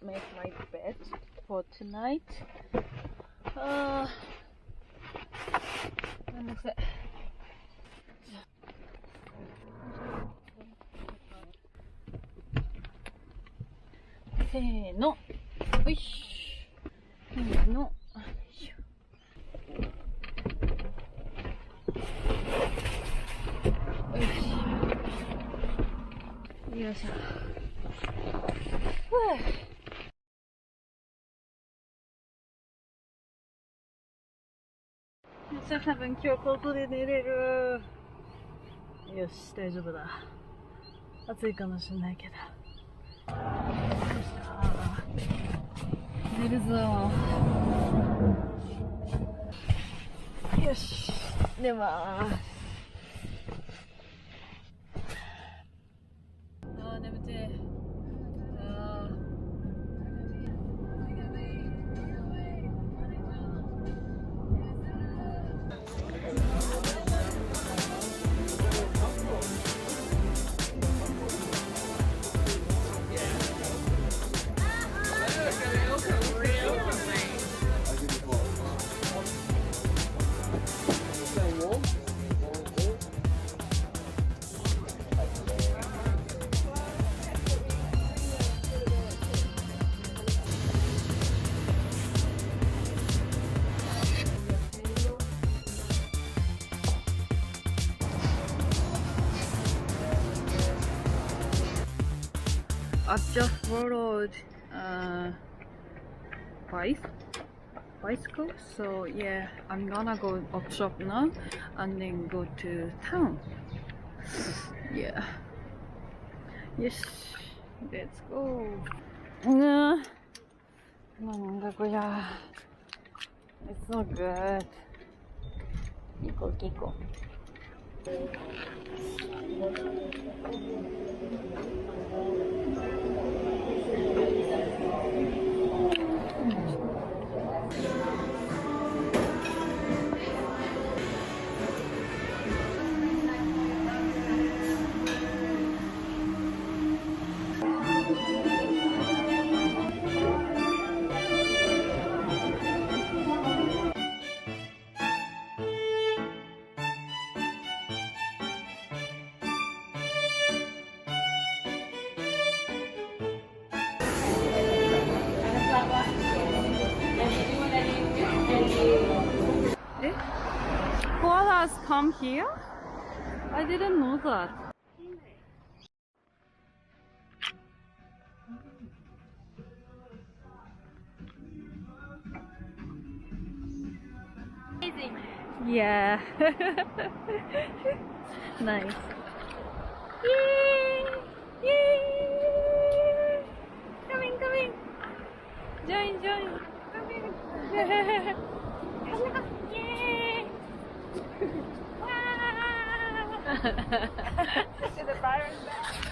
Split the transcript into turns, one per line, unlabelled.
make my bed for tonight. Let me see. せーの、よいしょ。せーの、よいしょ。よいしょ。よいしょ。めっちゃ多分今日ここで寝れる。よし、大丈夫だ。暑いかもしれないけど。寝るぞ。よし、寝まーす。眠てえ。I've just borrowed bicycle, so yeah, I'm gonna go up shop now and then go to town. Yeah. Yes, let's go. It's not good. Kiko, Kiko. Koalas come here? I didn't know that.
Amazing.
Yeah. Nice. Yay! Yay! Coming, coming. Join, join. Coming. Yay!
To the Byron Bay.